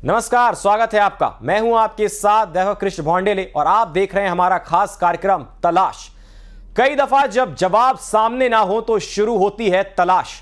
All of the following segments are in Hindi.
नमस्कार, स्वागत है आपका। मैं हूं आपके साथ दैव कृष्ण भौंडेले और आप देख रहे हैं हमारा खास कार्यक्रम तलाश। कई दफा जब जवाब सामने ना हो तो शुरू होती है तलाश।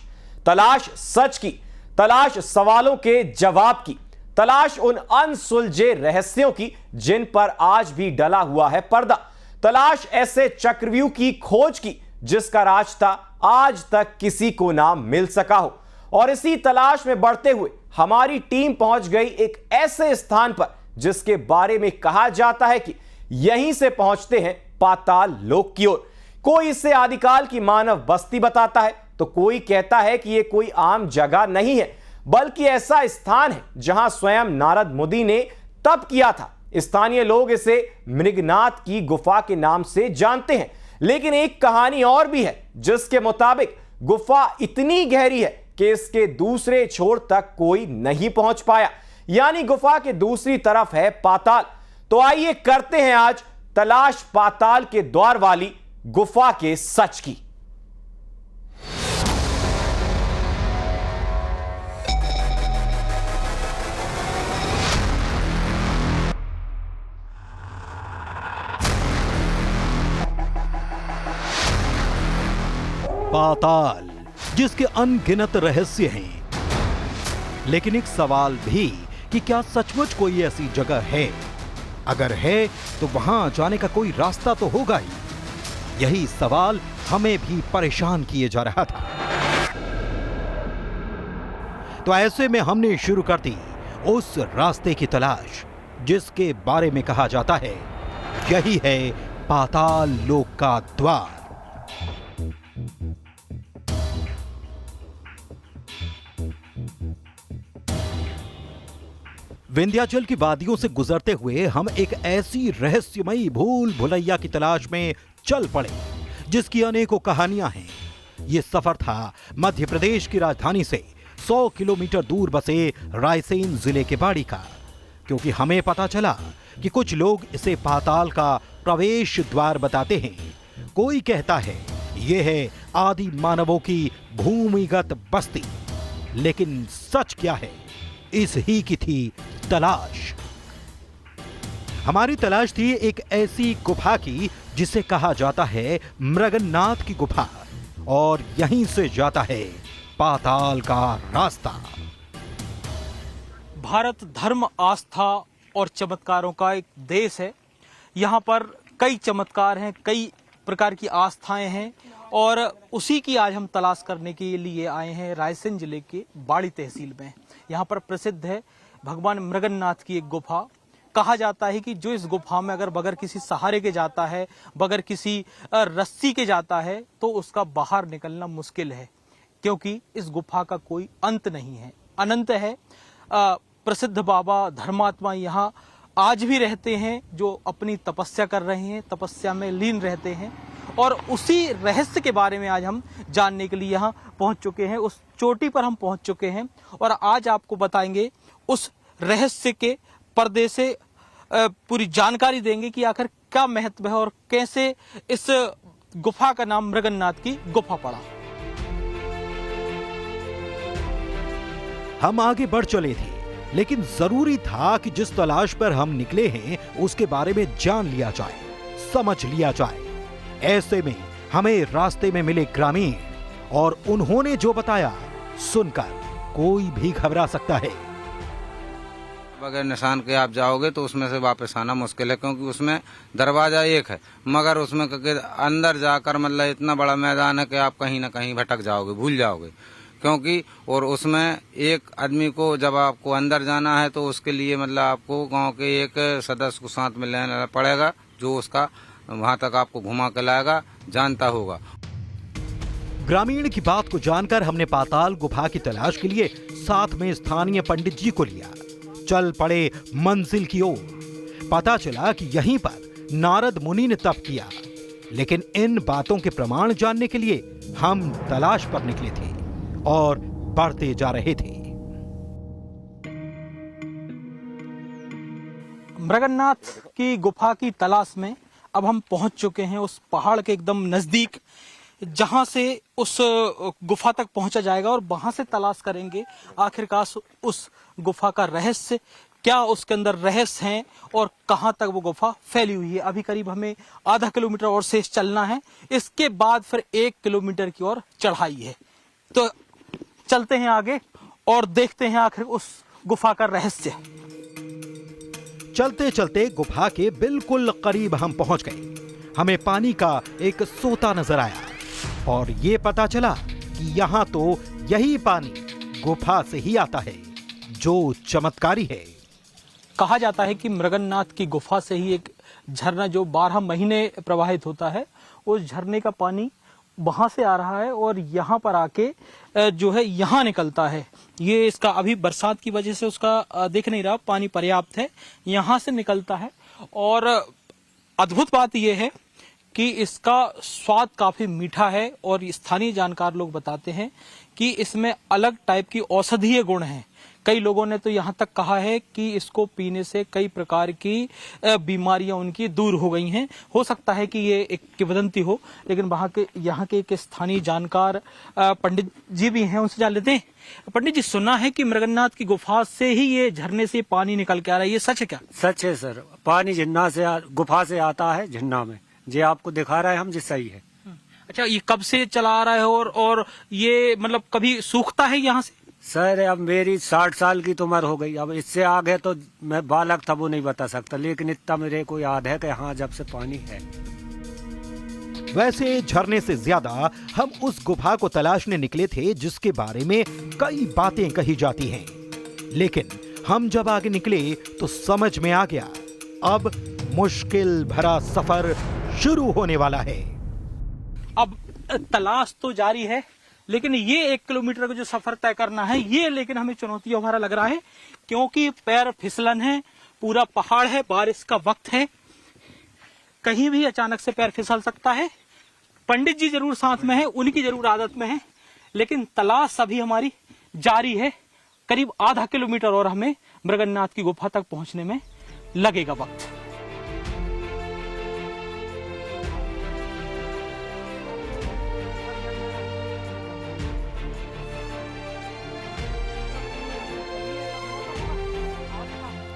तलाश सच की, तलाश सवालों के जवाब की, तलाश उन अनसुलझे रहस्यों की जिन पर आज भी डला हुआ है पर्दा। तलाश ऐसे चक्रव्यूह की खोज की जिसका रास्ता आज तक किसी को ना मिल सका हो। और इसी तलाश में बढ़ते हुए हमारी टीम पहुंच गई एक ऐसे स्थान पर जिसके बारे में कहा जाता है कि यहीं से पहुंचते हैं पाताल लोक की ओर। कोई इसे आदिकाल की मानव बस्ती बताता है तो कोई कहता है कि यह कोई आम जगह नहीं है बल्कि ऐसा स्थान है जहां स्वयं नारद मुनि ने तप किया था। स्थानीय लोग इसे मृगनाथ की गुफा के नाम से जानते हैं, लेकिन एक कहानी और भी है जिसके मुताबिक गुफा इतनी गहरी है कि इसके दूसरे छोर तक कोई नहीं पहुंच पाया, यानी गुफा के दूसरी तरफ है पाताल। तो आइए करते हैं आज तलाश पाताल के द्वार वाली गुफा के सच की। पाताल जिसके अनगिनत रहस्य हैं, लेकिन एक सवाल भी कि क्या सचमुच कोई ऐसी जगह है? अगर है तो वहां जाने का कोई रास्ता तो होगा ही। यही सवाल हमें भी परेशान किए जा रहा था। तो ऐसे में हमने शुरू कर दी उस रास्ते की तलाश जिसके बारे में कहा जाता है यही है पाताल लोक का द्वार। विंध्याचल की वादियों से गुजरते हुए हम एक ऐसी रहस्यमयी भूल भुलैया की तलाश में चल पड़े जिसकी अनेकों कहानियां हैं। यह सफर था मध्य प्रदेश की राजधानी से 100 किलोमीटर दूर बसे रायसेन जिले के बाड़ी का, क्योंकि हमें पता चला कि कुछ लोग इसे पाताल का प्रवेश द्वार बताते हैं। कोई कहता है यह है आदि मानवों की भूमिगत बस्ती, लेकिन सच क्या है, इस ही की थी तलाश। हमारी तलाश थी एक ऐसी गुफा की जिसे कहा जाता है मृगन्नाथ की गुफा, और यहीं से जाता है पाताल का रास्ता। भारत धर्म, आस्था और चमत्कारों का एक देश है। यहाँ पर कई चमत्कार हैं, कई प्रकार की आस्थाएं हैं, और उसी की आज हम तलाश करने के लिए आए हैं रायसेन जिले के बाड़ी तहसील में। यहाँ पर प्रसिद्ध है भगवान मृगन्नाथ की एक गुफा। कहा जाता है कि जो इस गुफा में अगर बगैर किसी सहारे के जाता है, बगैर किसी रस्सी के जाता है, तो उसका बाहर निकलना मुश्किल है, क्योंकि इस गुफा का कोई अंत नहीं है, अनंत है। प्रसिद्ध बाबा धर्मात्मा यहाँ आज भी रहते हैं, जो अपनी तपस्या कर रहे हैं, तपस्या में लीन रहते हैं, और उसी रहस्य के बारे में आज हम जानने के लिए यहाँ पहुँच चुके हैं। उस चोटी पर हम पहुँच चुके हैं और आज आपको बताएंगे, उस रहस्य के पर्दे से पूरी जानकारी देंगे कि आखिर क्या महत्व है और कैसे इस गुफा का नाम मृगन्नाथ की गुफा पड़ा। हम आगे बढ़ चले थे, लेकिन जरूरी था कि जिस तलाश पर हम निकले हैं उसके बारे में जान लिया जाए, समझ लिया जाए। ऐसे में हमें रास्ते में मिले ग्रामीण, और उन्होंने जो बताया सुनकर कोई भी घबरा सकता है। बगैर निशान के आप जाओगे तो उसमें से वापस आना मुश्किल है, क्योंकि उसमें दरवाजा एक है, मगर उसमें अंदर जाकर मतलब इतना बड़ा मैदान है कि आप कहीं ना कहीं भटक जाओगे, भूल जाओगे। क्योंकि और उसमें एक आदमी को जब आपको अंदर जाना है तो उसके लिए मतलब आपको गांव के एक सदस्य को साथ में लेना पड़ेगा, जो उसका वहां तक आपको घुमा के लाएगा, जानता होगा। ग्रामीण की बात को जानकर हमने पाताल गुफा की तलाश के लिए साथ में स्थानीय पंडित जी को लिया। चल पड़े मंजिल की ओर। पता चला कि यहीं पर नारद मुनि ने तप किया, लेकिन इन बातों के प्रमाण जानने के लिए हम तलाश पर निकले थे और बढ़ते जा रहे थे। मृगन्नाथ की गुफा की तलाश में अब हम पहुंच चुके हैं उस पहाड़ के एकदम नजदीक, जहां से उस गुफा तक पहुंचा जाएगा और वहां से तलाश करेंगे आखिरकार उस गुफा का रहस्य क्या उसके अंदर रहस्य हैं और कहां तक वो गुफा फैली हुई है। अभी करीब हमें आधा किलोमीटर और शेष चलना है, इसके बाद फिर 1 किलोमीटर की ओर चढ़ाई है। तो चलते हैं आगे और देखते हैं आखिर उस गुफा का रहस्य। चलते चलते गुफा के बिल्कुल करीब हम पहुंच गए। हमें पानी का एक सोता नजर आया और ये पता चला कि यहाँ तो यही पानी गुफा से ही आता है, जो चमत्कारी है। कहा जाता है कि मृगन्नाथ की गुफा से ही एक झरना जो 12 महीने प्रवाहित होता है, उस झरने का पानी वहां से आ रहा है और यहाँ पर आके जो है यहाँ निकलता है। ये इसका अभी बरसात की वजह से उसका दिख नहीं रहा, पानी पर्याप्त है, यहाँ से निकलता है। और अद्भुत बात यह है कि इसका स्वाद काफी मीठा है और स्थानीय जानकार लोग बताते हैं कि इसमें अलग टाइप की औषधीय गुण हैं। कई लोगों ने तो यहाँ तक कहा है कि इसको पीने से कई प्रकार की बीमारियां उनकी दूर हो गई हैं। हो सकता है कि ये एक किंवदंती हो, लेकिन यहाँ के एक स्थानीय जानकार पंडित जी भी हैं, उनसे जान लेते हैं। पंडित जी, सुना है कि मृगन्नाथ की गुफा से ही ये झरने से पानी निकल के आ रहा है, ये सच है क्या? सच है सर, पानी झरना से गुफा से आता है झरना में, ये आपको दिखा रहा है हम, जिस सही है। अच्छा, ये कब से चला आ रहा है और ये मतलब कभी सूखता है यहाँ से? सर अब मेरी 60 साल की तो उम्र हो गई, अब इससे आगे तो मैं बालक था वो नहीं बता सकता, लेकिन इतना मेरे को याद है कि हाँ जब से पानी है। वैसे झरने से ज्यादा हम उस गुफा को तलाशने निकले थे जिसके बारे में कई बातें कही जाती हैं, लेकिन हम जब आगे निकले तो समझ में आ गया अब मुश्किल भरा सफर शुरू होने वाला है। अब तलाश तो जारी है, लेकिन ये 1 किलोमीटर का जो सफर तय करना है, ये लेकिन हमें चुनौतियों भरा लग रहा है, क्योंकि पैर फिसलन है, पूरा पहाड़ है, बारिश का वक्त है, कहीं भी अचानक से पैर फिसल सकता है। पंडित जी जरूर साथ में है, उनकी जरूर आदत में है, लेकिन तलाश अभी हमारी जारी है। करीब आधा किलोमीटर और हमें मृगन्नाथ की गुफा तक पहुंचने में लगेगा वक्त।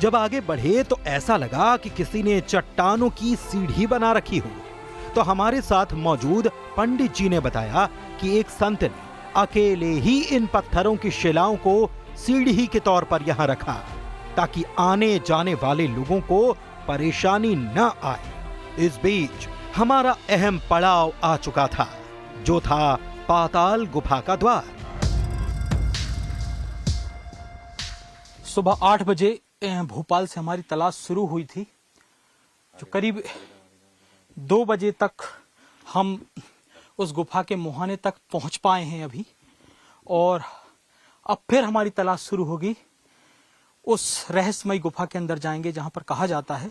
जब आगे बढ़े तो ऐसा लगा कि किसी ने चट्टानों की सीढ़ी बना रखी हो। तो हमारे साथ मौजूद पंडित जी ने बताया कि एक संत ने अकेले ही इन पत्थरों की शिलाओं को सीढ़ी के तौर पर यहाँ रखा, ताकि आने जाने वाले लोगों को परेशानी न आए। इस बीच हमारा अहम पड़ाव आ चुका था, जो था पाताल गुफा का द्वार। सुबह 8 बजे भोपाल से हमारी तलाश शुरू हुई थी, जो करीब 2 बजे तक हम उस गुफा के मुहाने तक पहुंच पाए हैं अभी, और अब फिर हमारी तलाश शुरू होगी। उस रहस्यमयी गुफा के अंदर जाएंगे जहां पर कहा जाता है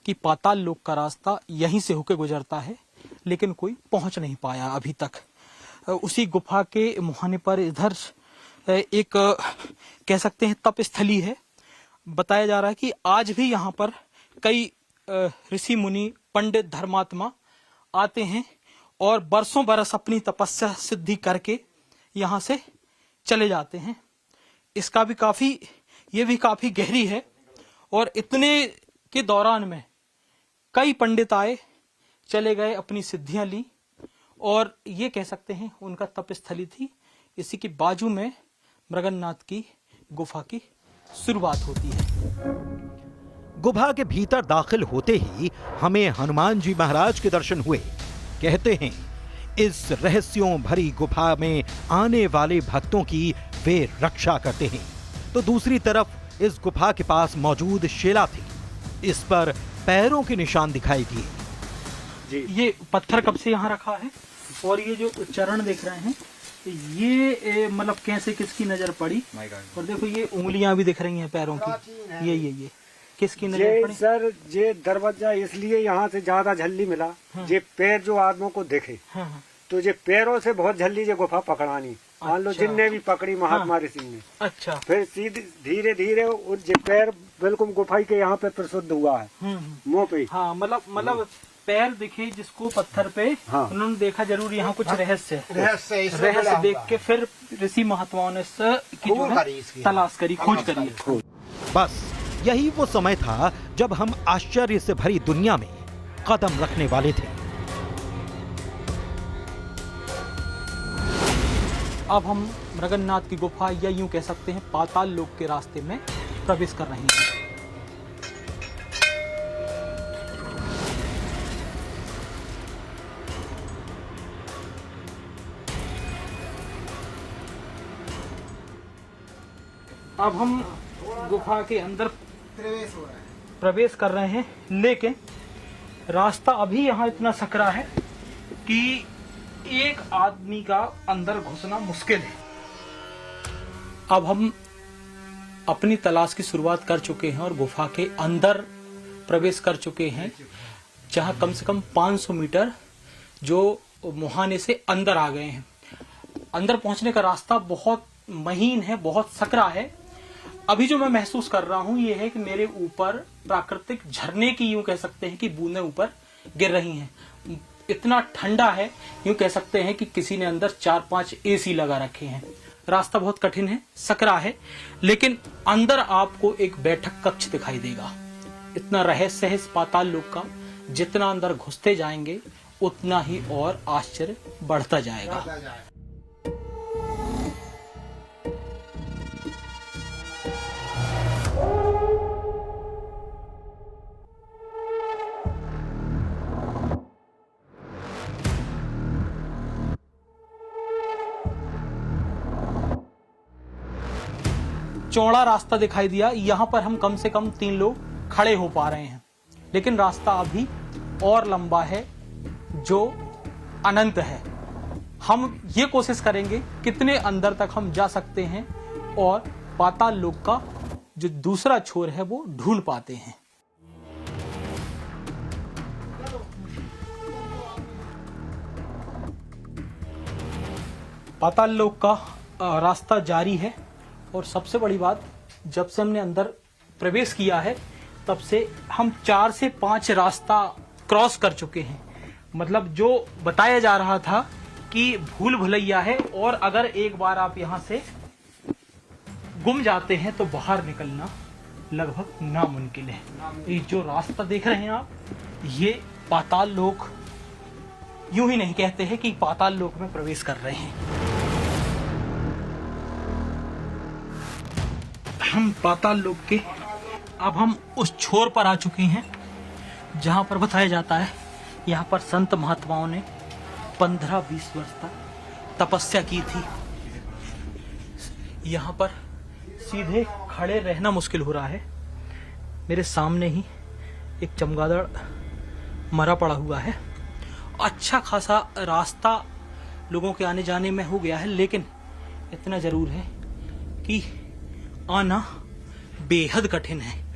कि पाताल लोक का रास्ता यहीं से होकर गुजरता है, लेकिन कोई पहुंच नहीं पाया अभी तक। उसी गुफा के मुहाने पर इधर एक कह सकते हैं तप स्थली है। बताया जा रहा है कि आज भी यहाँ पर कई ऋषि मुनि, पंडित, धर्मात्मा आते हैं और बरसों बरस अपनी तपस्या सिद्धि करके यहाँ से चले जाते हैं। इसका भी ये भी काफी गहरी है, और इतने के दौरान में कई पंडित आए, चले गए, अपनी सिद्धियां ली, और ये कह सकते हैं उनका तप स्थली थी। इसी के बाजू में मृगन्नाथ की गुफा की शुरुआत होती है। गुफा के भीतर दाखिल होते ही हमें हनुमान जी महाराज के दर्शन हुए। कहते हैं इस रहस्यों भरी गुफा में आने वाले भक्तों की वे रक्षा करते हैं। तो दूसरी तरफ इस गुफा के पास मौजूद शिला थी, इस पर पैरों के निशान दिखाई दिए। ये पत्थर कब से यहाँ रखा है, और ये जो चरण देख रहे हैं, ये मतलब कैसे किसकी नजर पड़ी? और देखो ये उंगलियां भी दिख रही हैं पैरों की, ये किसकी नजर पड़ी? सर ये दरवाजा इसलिए यहाँ से ज्यादा झल्ली मिला, ये पैर जो आदमों को देखे, तो ये पैरों से बहुत झल्ली ये गुफा पकड़ानी। मान लो जिनने भी पकड़ी महात्मा ऋषि ने, अच्छा, फिर सीधे धीरे धीरे ये पैर बिल्कुल गुफा के यहाँ पे प्रसिद्ध हुआ है, मुँह पे। हाँ, मतलब पैर दिखे जिसको पत्थर पे, हाँ, उन्होंने देखा जरूर यहाँ कुछ रहस्य देख के फिर ऋषि महात्माओं ने तलाश करी, खोज करी। बस यही वो समय था जब हम आश्चर्य से भरी दुनिया में कदम रखने वाले थे। अब हम मृगन्नाथ की गुफा या यूं कह सकते हैं पाताल लोक के रास्ते में प्रवेश कर रहे हैं। अब हम गुफा के अंदर प्रवेश कर रहे हैं, लेकिन रास्ता अभी यहाँ इतना सकरा है कि एक आदमी का अंदर घुसना मुश्किल है। अब हम अपनी तलाश की शुरुआत कर चुके हैं और गुफा के अंदर प्रवेश कर चुके हैं, जहां कम से कम 500 मीटर जो मुहाने से अंदर आ गए हैं। अंदर पहुंचने का रास्ता बहुत महीन है, बहुत सकरा है। अभी जो मैं महसूस कर रहा हूं ये है कि मेरे ऊपर प्राकृतिक झरने की यूं कह सकते हैं कि बूंदें ऊपर गिर रही हैं। इतना ठंडा है, यूं कह सकते हैं कि किसी ने अंदर 4-5 एसी लगा रखे हैं। रास्ता बहुत कठिन है, सकरा है, लेकिन अंदर आपको एक बैठक कक्ष दिखाई देगा। इतना रहस्य है इस पाताल लोक का, जितना अंदर घुसते जाएंगे उतना ही और आश्चर्य बढ़ता जाएगा। चौड़ा रास्ता दिखाई दिया। यहाँ पर हम कम से कम 3 लोग खड़े हो पा रहे हैं, लेकिन रास्ता अभी और लंबा है जो अनंत है। हम ये कोशिश करेंगे कितने अंदर तक हम जा सकते हैं और पाताल लोक का जो दूसरा छोर है वो ढूंढ पाते हैं। पाताल लोक का रास्ता जारी है और सबसे बड़ी बात, जब से हमने अंदर प्रवेश किया है तब से हम 4 से 5 रास्ता क्रॉस कर चुके हैं। मतलब जो बताया जा रहा था कि भूल भुलैया है और अगर एक बार आप यहां से गुम जाते हैं तो बाहर निकलना लगभग नामुमकिन है। ये जो रास्ता देख रहे हैं आप, ये पाताल लोक, यूं ही नहीं कहते हैं कि पाताल लोक में प्रवेश कर रहे हैं। हम पाताल लोक के अब हम उस छोर पर आ चुके हैं जहां पर बताया जाता है यहाँ पर संत महात्माओं ने 15-20 वर्ष तक तपस्या की थी। यहाँ पर सीधे खड़े रहना मुश्किल हो रहा है। मेरे सामने ही एक चमगादड़ मरा पड़ा हुआ है। अच्छा खासा रास्ता लोगों के आने जाने में हो गया है, लेकिन इतना जरूर है कि आना बेहद कठिन है।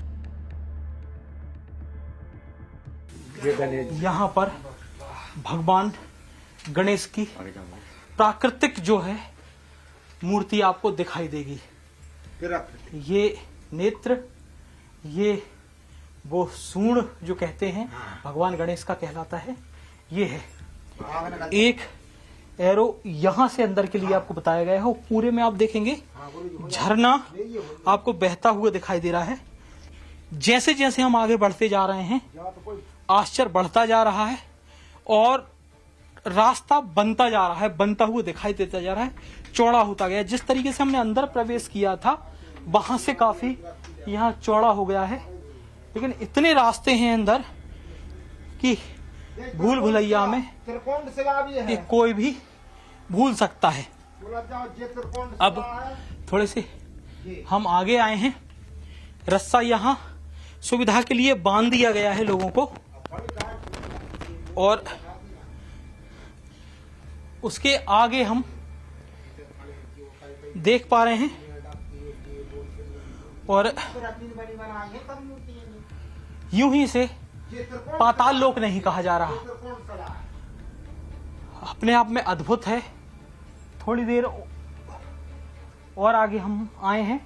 यहाँ पर भगवान गणेश की प्राकृतिक जो है मूर्ति आपको दिखाई देगी। ये नेत्र, ये वो सूंड जो कहते हैं भगवान गणेश का कहलाता है, ये है। एक एरो यहां से अंदर के लिए आपको बताया गया है और पूरे में आप देखेंगे झरना आपको बहता हुआ दिखाई दे रहा है। जैसे जैसे हम आगे बढ़ते जा रहे हैं आश्चर्य बढ़ता जा रहा है और रास्ता बनता जा रहा है, बनता हुआ दिखाई देता जा रहा है, चौड़ा होता गया। जिस तरीके से हमने अंदर प्रवेश किया था वहां से काफी यहाँ चौड़ा हो गया है, लेकिन इतने रास्ते हैं अंदर कि भूल भुलैया में कोई भी भूल सकता है। अब थोड़े से हम आगे आए हैं। रस्सा यहाँ सुविधा के लिए बांध दिया गया है लोगों को, और उसके आगे हम देख पा रहे हैं और यूं ही से पाताल लोक नहीं कहा जा रहा, अपने आप में अद्भुत है। थोड़ी देर और आगे हम आए हैं,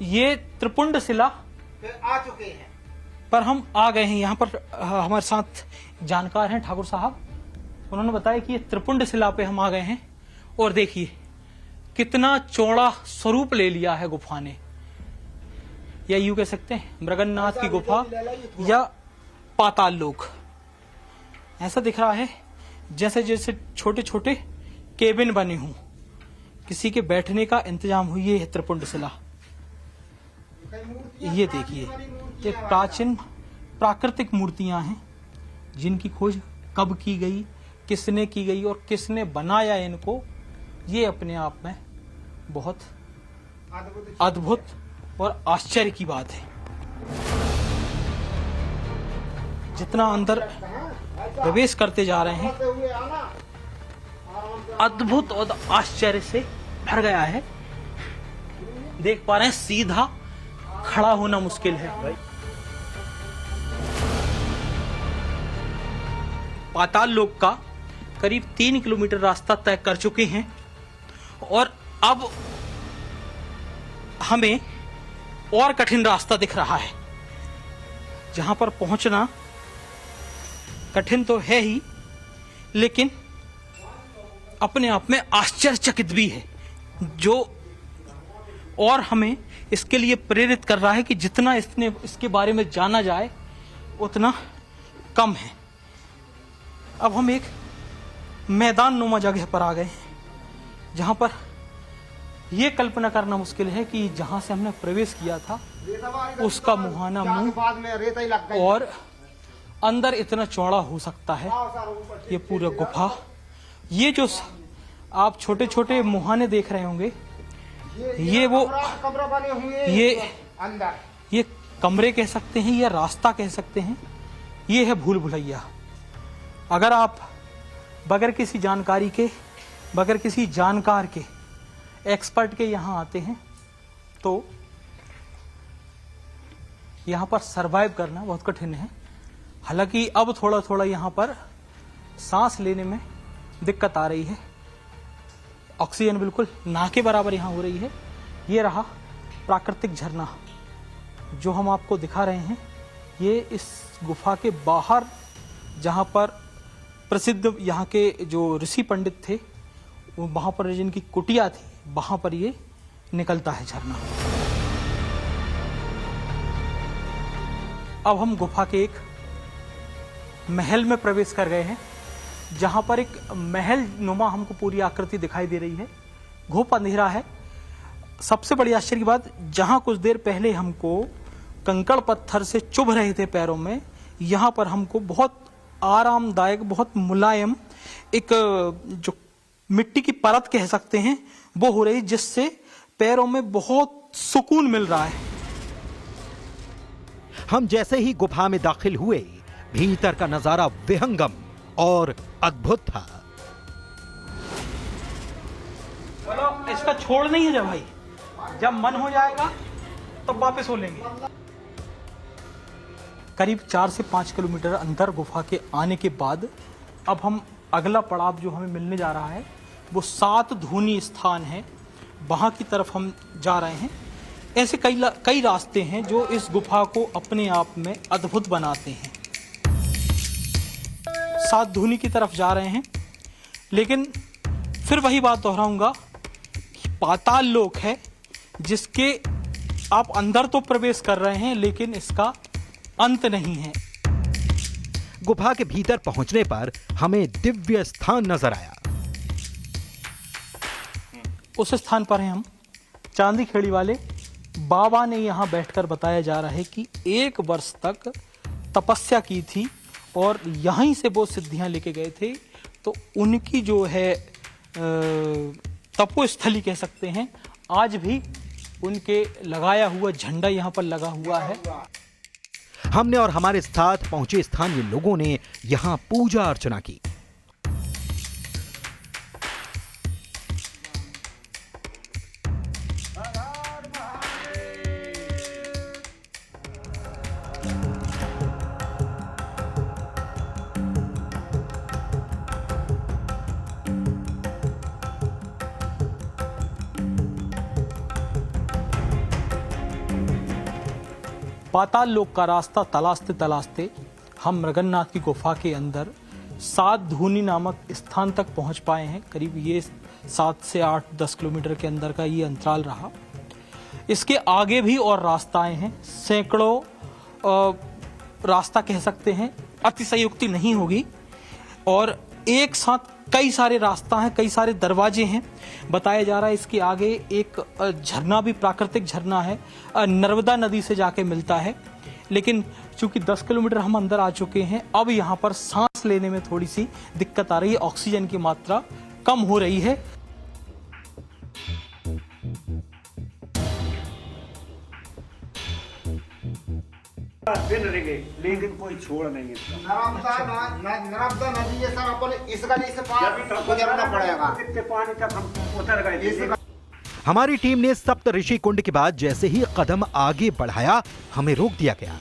ये त्रिपुंड शिला आ चुके हैं, पर हम आ गए हैं। यहाँ पर हमारे साथ जानकार हैं ठाकुर साहब, उन्होंने बताया कि ये त्रिपुंड शिला पे हम आ गए हैं और देखिए कितना चौड़ा स्वरूप ले लिया है गुफा ने। या यूं कह सकते हैं मृगन्नाथ की गुफा या पाताल लोक। ऐसा दिख रहा है जैसे जैसे छोटे छोटे केबिन बने हों, किसी के बैठने का इंतजाम हुई है। त्रिपुंड शिला ये देखिए, ये प्राचीन प्राकृतिक मूर्तियां हैं जिनकी खोज कब की गई, किसने की गई और किसने बनाया इनको, ये अपने आप में बहुत अद्भुत और आश्चर्य की बात है। जितना अंदर प्रवेश करते जा रहे हैं अद्भुत और आश्चर्य से भर गया है। देख पा रहे हैं सीधा खड़ा होना मुश्किल है। पाताल लोक का करीब 3 किलोमीटर रास्ता तय कर चुके हैं और अब हमें और कठिन रास्ता दिख रहा है, जहां पर पहुंचना कठिन तो है ही, लेकिन अपने आप में आश्चर्यचकित भी है, जो और हमें इसके लिए प्रेरित कर रहा है कि जितना इसके बारे में जाना जाए उतना कम है। अब हम एक मैदान नुमा जगह पर आ गए हैं, जहां पर यह कल्पना करना मुश्किल है कि जहां से हमने प्रवेश किया था उसका मुहाना मुंह और अंदर इतना चौड़ा हो सकता है ये पूरा गुफा। ये जो आप छोटे छोटे मुहाने देख रहे होंगे, ये वो ये कमरे कह सकते हैं या रास्ता कह सकते हैं। ये है भूल भुलैया। अगर आप बगैर किसी जानकारी के, बगैर किसी जानकार के, एक्सपर्ट के यहाँ आते हैं तो यहाँ पर सरवाइव करना बहुत कठिन है। हालांकि अब थोड़ा थोड़ा यहाँ पर सांस लेने में दिक्कत आ रही है, ऑक्सीजन बिल्कुल ना के बराबर यहाँ हो रही है। ये रहा प्राकृतिक झरना जो हम आपको दिखा रहे हैं। ये इस गुफा के बाहर, जहाँ पर प्रसिद्ध यहाँ के जो ऋषि पंडित थे, वहाँ पर जिनकी कुटिया थी, वहाँ पर ये निकलता है झरना। अब हम गुफा के एक महल में प्रवेश कर गए हैं, जहां पर एक महल नुमा हमको पूरी आकृति दिखाई दे रही है। घोप अंधेरा है। सबसे बड़ी आश्चर्य की बात, जहां कुछ देर पहले हमको कंकड़ पत्थर से चुभ रहे थे पैरों में, यहां पर हमको बहुत आरामदायक, बहुत मुलायम एक जो मिट्टी की परत कह सकते हैं वो हो रही, जिससे पैरों में बहुत सुकून मिल रहा है। हम जैसे ही गुफा में दाखिल हुए, भीतर का नजारा विहंगम और अद्भुत था। चलो, इसका छोड़ नहीं है जब भाई, जब मन हो जाएगा तब वापस हो लेंगे। करीब 4 से 5 किलोमीटर अंदर गुफा के आने के बाद अब हम अगला पड़ाव जो हमें मिलने जा रहा है वो 7 धूनी स्थान है, वहां की तरफ हम जा रहे हैं। ऐसे कई रास्ते हैं जो इस गुफा को अपने आप में अद्भुत बनाते हैं। 7 धूनी की तरफ जा रहे हैं, लेकिन फिर वही बात दोहराऊंगा कि पाताल लोक है जिसके आप अंदर तो प्रवेश कर रहे हैं, लेकिन इसका अंत नहीं है। गुफा के भीतर पहुंचने पर हमें दिव्य स्थान नजर आया। उस स्थान पर हैं हम। चांदी खेड़ी वाले बाबा ने यहाँ बैठकर बताया जा रहा है कि 1 वर्ष तक तपस्या की थी और यहीं से वो सिद्धियां लेके गए थे। तो उनकी जो है तपोस्थली कह सकते हैं, आज भी उनके लगाया हुआ झंडा यहाँ पर लगा हुआ है। हमने और हमारे साथ पहुंचे स्थानीय लोगों ने यहां पूजा अर्चना की। पाताल लोक का रास्ता तलाशते तलाशते हम मृगन्नाथ की गुफा के अंदर 7 धूनी नामक स्थान तक पहुंच पाए हैं। करीब ये 7 से 8-10 किलोमीटर के अंदर का ये अंतराल रहा। इसके आगे भी और रास्ताएं हैं, सैकड़ों रास्ता कह सकते हैं, अतिशयोक्ति नहीं होगी। और एक साथ कई सारे रास्ता हैं, कई सारे दरवाजे हैं। बताया जा रहा है इसके आगे एक झरना भी, प्राकृतिक झरना है, नर्मदा नदी से जाके मिलता है। लेकिन चूंकि 10 किलोमीटर हम अंदर आ चुके हैं, अब यहाँ पर सांस लेने में थोड़ी सी दिक्कत आ रही है, ऑक्सीजन की मात्रा कम हो रही है। दिन रहेंगे लेकिन कोई छोड़ नहीं है। नर्मदा नदी है सर, अपन इस गली से पार गुजरना पड़ेगा। कितने पानी तक हम उतर गए। हमारी टीम ने सप्तऋषि कुंड के बाद जैसे ही कदम आगे बढ़ाया, हमें रोक दिया गया,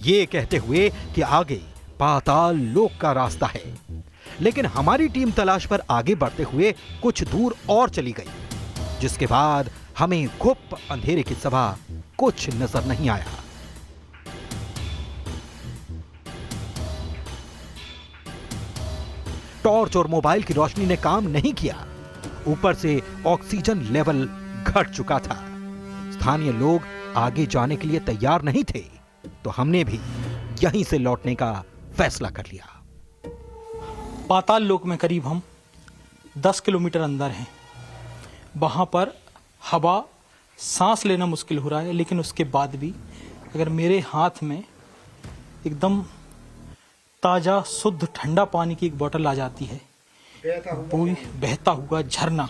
ये कहते हुए कि आगे पाताल लोक का रास्ता है। लेकिन हमारी टीम तलाश पर आगे बढ़ते हुए कुछ दूर और चली गई, जिसके बाद हमें गुप्त अंधेरे की सभा कुछ नजर नहीं आया। टॉर्च और मोबाइल की रोशनी ने काम नहीं किया। ऊपर से ऑक्सीजन लेवल घट चुका था। स्थानीय लोग आगे जाने के लिए तैयार नहीं थे, तो हमने भी यहीं से लौटने का फैसला कर लिया। पाताल लोक में करीब हम 10 किलोमीटर अंदर हैं। वहां पर हवा, सांस लेना मुश्किल हो रहा है। लेकिन उसके बाद भी अगर मेरे हाथ में एकदम ताजा शुद्ध ठंडा पानी की एक बोतल आ जाती है, पूरी बहता हुआ झरना,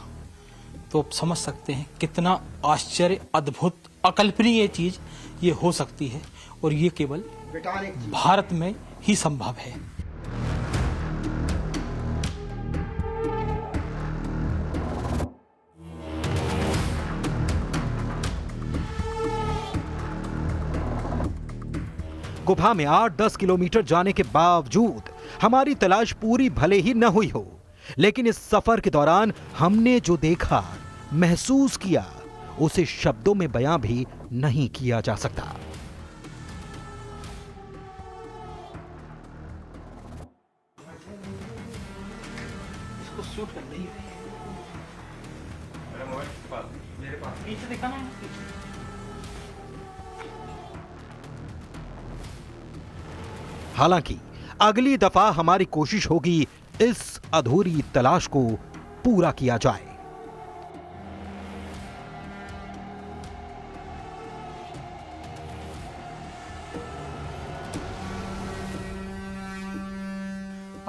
तो आप समझ सकते हैं कितना आश्चर्य, अद्भुत, अकल्पनीय चीज ये हो सकती है। और ये केवल भारत में ही संभव है। गुफा में 8-10 किलोमीटर जाने के बावजूद हमारी तलाश पूरी भले ही न हुई हो, लेकिन इस सफर के दौरान हमने जो देखा, महसूस किया, उसे शब्दों में बयां भी नहीं किया जा सकता। इसको शूट कर रही है। पीछे दिखाना है। हालांकि अगली दफा हमारी कोशिश होगी इस अधूरी तलाश को पूरा किया जाए।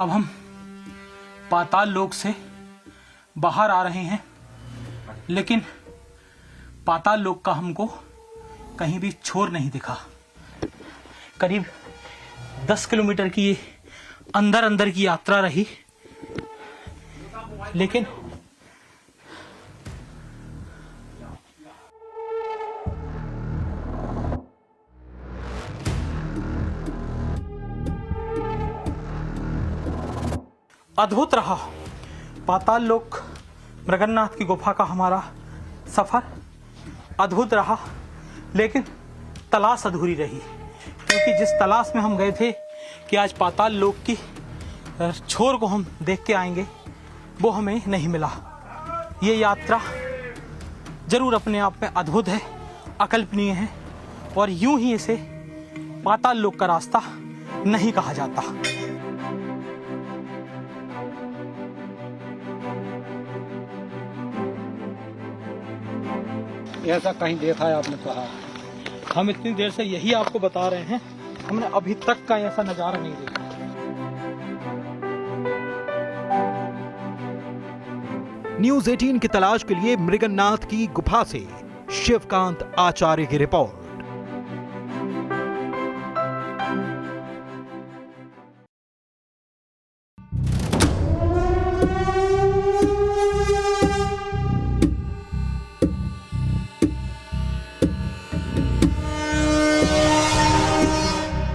अब हम पाताल लोक से बाहर आ रहे हैं, लेकिन पाताल लोक का हमको कहीं भी छोर नहीं दिखा। करीब 10 किलोमीटर की अंदर अंदर की यात्रा रही, लेकिन अद्भुत रहा। पाताल लोक मृगन्नाथ की गुफा का हमारा सफर अद्भुत रहा, लेकिन तलाश अधूरी रही, क्योंकि जिस तलाश में हम गए थे कि आज पाताल लोक की छोर को हम देख के आएंगे, वो हमें नहीं मिला। ये यात्रा जरूर अपने आप में अद्भुत है, अकल्पनीय है, और यूं ही इसे पाताल लोक का रास्ता नहीं कहा जाता। ऐसा कहीं देखा है आपने पहाड़? हम इतनी देर से यही आपको बता रहे हैं, हमने अभी तक का ऐसा नजारा नहीं देखा। न्यूज़ 18 की तलाश के लिए मृगन्नाथ की गुफा से शिवकांत आचार्य की रिपोर्ट।